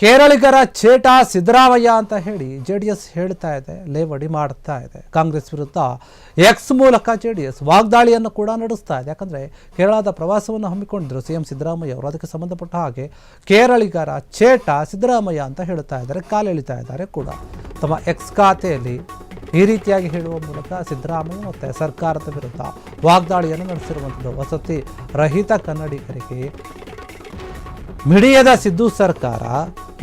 ಕೇರಳಿಗರ ಚೇಟ ಸಿದ್ದರಾಮಯ್ಯ ಅಂತ ಹೇಳಿ ಜೆಡಿಎಸ್ ಹೇಳ್ತಾ ಇದೆ, ಲೇವಡಿ ಮಾಡ್ತಾ ಇದೆ. ಕಾಂಗ್ರೆಸ್ ವಿರುದ್ಧ ಎಕ್ಸ್ ಮೂಲಕ ಜೆಡಿಎಸ್ ವಾಗ್ದಾಳಿಯನ್ನು ಕೂಡ ನಡೆಸ್ತಾ ಇದೆ. ಯಾಕಂದರೆ ಕೇರಳದ ಪ್ರವಾಸವನ್ನು ಹಮ್ಮಿಕೊಂಡಿದ್ದರು ಸಿಎಂ ಸಿದ್ದರಾಮಯ್ಯ ಅವರು. ಅದಕ್ಕೆ ಸಂಬಂಧಪಟ್ಟ ಹಾಗೆ ಕೇರಳಿಗರ ಚೇಟ ಸಿದ್ದರಾಮಯ್ಯ ಅಂತ ಹೇಳ್ತಾ ಇದ್ದಾರೆ, ಕಾಲೆಳಿತಾ ಇದ್ದಾರೆ ಕೂಡ. ತಮ್ಮ ಎಕ್ಸ್ ಖಾತೆಯಲ್ಲಿ ಈ ರೀತಿಯಾಗಿ ಹೇಳುವ ಮೂಲಕ ಸಿದ್ದರಾಮಯ್ಯ ಮತ್ತು ಸರ್ಕಾರದ ವಿರುದ್ಧ ವಾಗ್ದಾಳಿಯನ್ನು ನಡೆಸಿರುವಂಥದ್ದು. ವಸತಿ ರಹಿತ ಕನ್ನಡಿಗರಿಗೆ ಮಿಡಿಯದ ಸಿದ್ದು ಸರ್ಕಾರ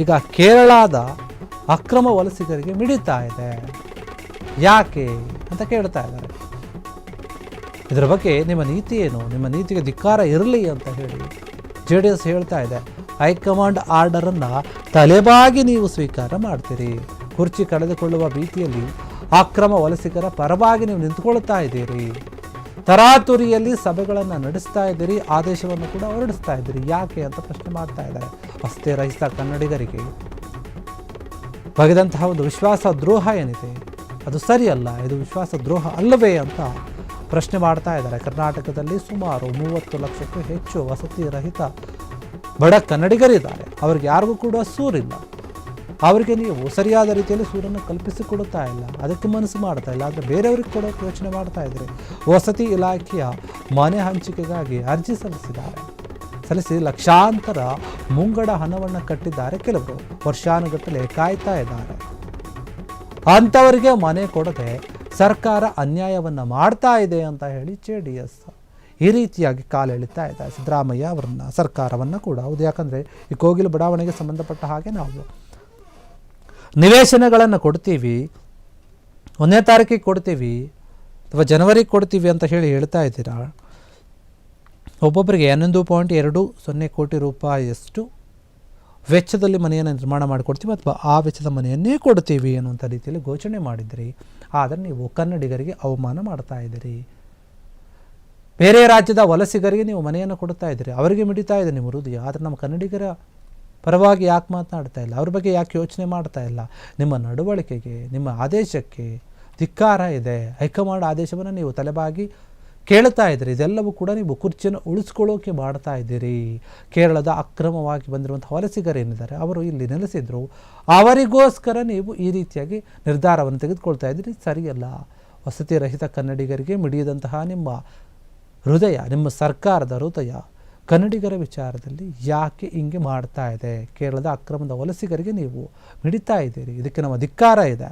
ಈಗ ಕೇರಳದ ಅಕ್ರಮ ವಲಸಿಗರಿಗೆ ಮಿಡಿತಾ ಇದೆ, ಯಾಕೆ ಅಂತ ಕೇಳ್ತಾ ಇದ್ದಾರೆ. ಇದರ ಬಗ್ಗೆ ನಿಮ್ಮ ನೀತಿ ಏನು, ನಿಮ್ಮ ನೀತಿಗೆ ಧಿಕ್ಕಾರ ಇರಲಿ ಅಂತ ಹೇಳಿ ಜೆಡಿಎಸ್ ಹೇಳ್ತಾ ಇದೆ. ಹೈಕಮಾಂಡ್ ಆರ್ಡರನ್ನು ತಲೆಬಾಗಿ ನೀವು ಸ್ವೀಕಾರ ಮಾಡ್ತೀರಿ, ಕುರ್ಚಿ ಕಳೆದುಕೊಳ್ಳುವ ಭೀತಿಯಲ್ಲಿ ಅಕ್ರಮ ವಲಸಿಗರ ಪರವಾಗಿ ನೀವು ನಿಂತುಕೊಳ್ತಾ ಇದ್ದೀರಿ, ತರಾತುರಿಯಲ್ಲಿ ಸಭೆಗಳನ್ನು ನಡೆಸ್ತಾ ಇದ್ದೀರಿ, ಆದೇಶವನ್ನು ಕೂಡ ಹೊರಡಿಸ್ತಾ ಇದ್ದೀರಿ, ಯಾಕೆ ಅಂತ ಪ್ರಶ್ನೆ ಮಾಡ್ತಾ ಇದ್ದಾರೆ. ವಸತಿ ರಹಿತ ಕನ್ನಡಿಗರಿಗೆ ಬಗೆದಂತಹ ಒಂದು ವಿಶ್ವಾಸ ದ್ರೋಹ ಏನಿದೆ ಅದು ಸರಿಯಲ್ಲ, ಇದು ವಿಶ್ವಾಸ ದ್ರೋಹ ಅಲ್ಲವೇ ಅಂತ ಪ್ರಶ್ನೆ ಮಾಡ್ತಾ ಇದ್ದಾರೆ. ಕರ್ನಾಟಕದಲ್ಲಿ ಸುಮಾರು 30 ಲಕ್ಷಕ್ಕೂ ಹೆಚ್ಚು ವಸತಿ ರಹಿತ ಬಡ ಕನ್ನಡಿಗರಿದ್ದಾರೆ. ಅವ್ರಿಗೆ ಯಾರಿಗೂ ಕೂಡ ಸೂರಿಲ್ಲ. ಅವರಿಗೆ ನೀವು ಸರಿಯಾದ ರೀತಿಯಲ್ಲಿ ಸೂರನ್ನು ಕಲ್ಪಿಸಿಕೊಡುತ್ತಾ ಇಲ್ಲ, ಅದಕ್ಕೆ ಮನಸ್ಸು ಮಾಡ್ತಾ ಇಲ್ಲ. ಆದರೆ ಬೇರೆಯವ್ರಿಗೆ ಕೊಡೋಕ್ಕೆ ಯೋಚನೆ ಮಾಡ್ತಾ ಇದ್ದಾರೆ. ವಸತಿ ಇಲಾಖೆಯ ಮನೆ ಹಂಚಿಕೆಗಾಗಿ ಅರ್ಜಿ ಸಲ್ಲಿಸಿ ಲಕ್ಷಾಂತರ ಮುಂಗಡ ಹಣವನ್ನು ಕಟ್ಟಿದ್ದಾರೆ. ಕೆಲವರು ವರ್ಷಾನುಗಟ್ಟಲೆ ಕಾಯ್ತಾ ಇದ್ದಾರೆ. ಅಂಥವರಿಗೆ ಮನೆ ಕೊಡದೆ ಸರ್ಕಾರ ಅನ್ಯಾಯವನ್ನು ಮಾಡ್ತಾ ಇದೆ ಅಂತ ಹೇಳಿ ಜೆಡಿಎಸ್ ಈ ರೀತಿಯಾಗಿ ಕಾಲೆಳಿತಾ ಇದೆ ಸಿದ್ದರಾಮಯ್ಯ ಅವರನ್ನ, ಸರ್ಕಾರವನ್ನು ಕೂಡ. ಹೌದು, ಯಾಕಂದರೆ ಈ ಕೋಗಿಲು ಬಡಾವಣೆಗೆ ಸಂಬಂಧಪಟ್ಟ ಹಾಗೆ ನಾವು ನಿವೇಶನಗಳನ್ನು ಕೊಡ್ತೀವಿ, 1ನೇ ತಾರೀಕಿಗೆ ಕೊಡ್ತೀವಿ ಅಥವಾ ಜನವರಿಗೆ ಕೊಡ್ತೀವಿ ಅಂತ ಹೇಳಿ ಹೇಳ್ತಾ ಇದ್ದೀರಾ. ಒಬ್ಬೊಬ್ಬರಿಗೆ 11.20 ಕೋಟಿ ರೂಪಾಯಿಯಷ್ಟು ವೆಚ್ಚದಲ್ಲಿ ಮನೆಯನ್ನು ನಿರ್ಮಾಣ ಮಾಡಿಕೊಡ್ತೀವಿ ಅಥವಾ ಆ ವೆಚ್ಚದ ಮನೆಯನ್ನೇ ಕೊಡ್ತೀವಿ ಅನ್ನುವಂಥ ರೀತಿಯಲ್ಲಿ ಘೋಷಣೆ ಮಾಡಿದಿರಿ. ಆದರೆ ನೀವು ಕನ್ನಡಿಗರಿಗೆ ಅವಮಾನ ಮಾಡ್ತಾ ಇದ್ದೀರಿ. ಬೇರೆ ರಾಜ್ಯದ ವಲಸಿಗರಿಗೆ ನೀವು ಮನೆಯನ್ನು ಕೊಡ್ತಾ ಇದ್ದೀರಿ, ಅವರಿಗೆ ಮಿಡಿತಾ ಇದೆ ನಿಮ್ಮ ಹೃದಯ. ಆದರೆ ನಮ್ಮ ಕನ್ನಡಿಗರ ಪರವಾಗಿ ಯಾಕೆ ಮಾತನಾಡ್ತಾ ಇಲ್ಲ, ಅವ್ರ ಬಗ್ಗೆ ಯಾಕೆ ಯೋಚನೆ ಮಾಡ್ತಾ ಇಲ್ಲ? ನಿಮ್ಮ ನಡವಳಿಕೆಗೆ, ನಿಮ್ಮ ಆದೇಶಕ್ಕೆ ಧಿಕ್ಕಾರ ಇದೆ. ಹೈಕಮಾಂಡ್ ಆದೇಶವನ್ನು ನೀವು ತಲೆಬಾಗಿ ಕೇಳ್ತಾ ಇದ್ದೀರಿ. ಇದೆಲ್ಲವೂ ಕೂಡ ನೀವು ಕುರ್ಚಿಯನ್ನು ಉಳಿಸ್ಕೊಳ್ಳೋಕೆ ಮಾಡ್ತಾ ಇದ್ದೀರಿ. ಕೇರಳದ ಅಕ್ರಮವಾಗಿ ಬಂದಿರುವಂಥ ವಲಸಿಗರೇನಿದ್ದಾರೆ ಅವರು ಇಲ್ಲಿ ನೆಲೆಸಿದ್ರು, ಅವರಿಗೋಸ್ಕರ ನೀವು ಈ ರೀತಿಯಾಗಿ ನಿರ್ಧಾರವನ್ನು ತೆಗೆದುಕೊಳ್ತಾ ಇದ್ದೀರಿ, ಸರಿಯಲ್ಲ. ವಸತಿ ರಹಿತ ಕನ್ನಡಿಗರಿಗೆ ಮಿಡಿಯದಂತಹ ನಿಮ್ಮ ಹೃದಯ, ನಿಮ್ಮ ಸರ್ಕಾರದ ಹೃದಯ ಕನ್ನಡಿಗರ ವಿಚಾರದಲ್ಲಿ ಯಾಕೆ ಹಿಂಗೆ ಮಾಡ್ತಾ ಇದೆ? ಕೇರಳದ ಅಕ್ರಮದ ವಲಸಿಗರಿಗೆ ನೀವು ಮಿಡಿತಾ ಇದ್ದೀರಿ, ಇದಕ್ಕೆ ನಮ್ಮ ಧಿಕ್ಕಾರ ಇದೆ.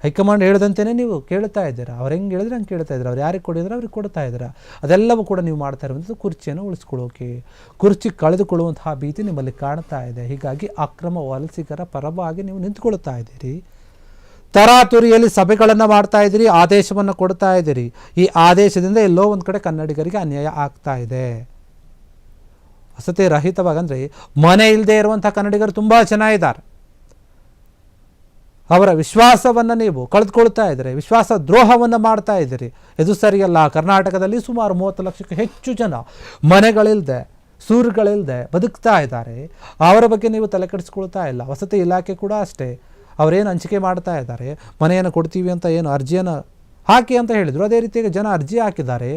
ಹೈಕಮಾಂಡ್ ಹೇಳಿದಂತೆಯೇ ನೀವು ಕೇಳ್ತಾ ಇದ್ದೀರಾ, ಅವ್ರು ಹೆಂಗೆ ಹೇಳಿದ್ರೆ ಹಂಗೆ ಕೇಳ್ತಾ ಇದ್ದೀರಾ, ಅವ್ರು ಯಾರಿಗೆ ಕೊಡಿದ್ರೆ ಅವ್ರಿಗೆ ಕೊಡ್ತಾ ಇದ್ದೀರಾ. ಅದೆಲ್ಲವೂ ಕೂಡ ನೀವು ಮಾಡ್ತಾ ಇರುವಂಥದ್ದು ಕುರ್ಚಿಯನ್ನು ಉಳಿಸ್ಕೊಳ್ಳೋಕೆ. ಕುರ್ಚಿ ಕಳೆದುಕೊಳ್ಳುವಂತಹ ಭೀತಿ ನಿಮ್ಮಲ್ಲಿ ಕಾಣ್ತಾ ಇದೆ. ಹೀಗಾಗಿ ಅಕ್ರಮ ವಲಸಿಗರ ಪರವಾಗಿ ನೀವು ನಿಂತುಕೊಳ್ತಾ ಇದ್ದೀರಿ, ತರಾತುರಿಯಲ್ಲಿ ಸಭೆಗಳನ್ನು ಮಾಡ್ತಾ ಇದ್ದೀರಿ, ಆದೇಶವನ್ನು ಕೊಡ್ತಾ ಇದ್ದೀರಿ. ಈ ಆದೇಶದಿಂದ ಎಲ್ಲೋ ಒಂದು ಕಡೆ ಕನ್ನಡಿಗರಿಗೆ ಅನ್ಯಾಯ ಆಗ್ತಾ ಇದೆ. ವಸತಿ ರಹಿತವಾಗಂದರೆ ಮನೆ ಇಲ್ಲದೆ ಇರುವಂಥ ಕನ್ನಡಿಗರು ತುಂಬ ಚೆನ್ನಾಗಿದ್ದಾರೆ. ಅವರ ವಿಶ್ವಾಸವನ್ನು ನೀವು ಕಳೆದುಕೊಳ್ತಾ ಇದ್ದೀರಿ, ವಿಶ್ವಾಸ ದ್ರೋಹವನ್ನು ಮಾಡ್ತಾ ಇದ್ದೀರಿ. ಇದು ಸರಿಯಲ್ಲ. ಕರ್ನಾಟಕದಲ್ಲಿ ಸುಮಾರು 30 ಲಕ್ಷಕ್ಕೂ ಹೆಚ್ಚು ಜನ ಮನೆಗಳಿಲ್ಲದೆ, ಸೂರುಗಳಿಲ್ಲದೆ ಬದುಕ್ತಾ ಇದ್ದಾರೆ. ಅವರ ಬಗ್ಗೆ ನೀವು ತಲೆ ಕೆಡಿಸ್ಕೊಳ್ತಾ ಇಲ್ಲ. ವಸತಿ ಇಲಾಖೆ ಕೂಡ ಅಷ್ಟೇ, ಅವರೇನು ಹಂಚಿಕೆ ಮಾಡ್ತಾ ಇದ್ದಾರೆ, ಮನೆಯನ್ನು ಕೊಡ್ತೀವಿ ಅಂತ ಏನು ಅರ್ಜಿಯನ್ನು ಹಾಕಿ ಅಂತ ಹೇಳಿದರು, ಅದೇ ರೀತಿಯಾಗಿ ಜನ ಅರ್ಜಿ ಹಾಕಿದ್ದಾರೆ,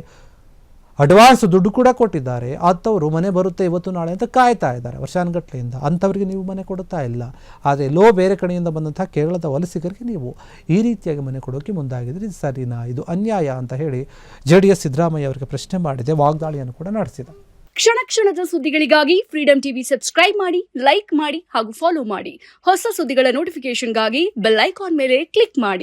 ಅಡ್ವಾನ್ಸ್ ದುಡ್ಡು ಕೂಡ ಕೊಟ್ಟಿದ್ದಾರೆ. ಅಂಥವರು ಮನೆ ಬರುತ್ತೆ ಇವತ್ತು ನಾಳೆ ಅಂತ ಕಾಯ್ತಾ ಇದ್ದಾರೆ ವರ್ಷಾನುಗಟ್ಟಲೆಯಿಂದ. ಅಂಥವರಿಗೆ ನೀವು ಮನೆ ಕೊಡುತ್ತಾ ಇಲ್ಲ. ಆದರೆ ಎಲ್ಲೋ ಬೇರೆ ಕಡೆಯಿಂದ ಬಂದಂಥ ಕೇರಳದ ವಲಸಿಗರಿಗೆ ನೀವು ಈ ರೀತಿಯಾಗಿ ಮನೆ ಕೊಡೋಕ್ಕೆ ಮುಂದಾಗಿದ್ರೆ ಇದು ಸರಿನಾ? ಇದು ಅನ್ಯಾಯ ಅಂತ ಹೇಳಿ ಜೆಡಿಎಸ್ ಸಿದ್ದರಾಮಯ್ಯ ಅವರಿಗೆ ಪ್ರಶ್ನೆ ಮಾಡಿದೆ, ವಾಗ್ದಾಳಿಯನ್ನು ಕೂಡ ನಡೆಸಿದೆ. ಕ್ಷಣ ಕ್ಷಣದ ಸುದ್ದಿಗಳಿಗಾಗಿ ಫ್ರೀಡಂ ಟಿವಿ ಸಬ್ಸ್ಕ್ರೈಬ್ ಮಾಡಿ, ಲೈಕ್ ಮಾಡಿ ಹಾಗೂ ಫಾಲೋ ಮಾಡಿ. ಹೊಸ ಸುದ್ದಿಗಳ ನೋಟಿಫಿಕೇಶನ್ಗಾಗಿ ಬೆಲ್ ಐಕಾನ್ ಮೇಲೆ ಕ್ಲಿಕ್ ಮಾಡಿ.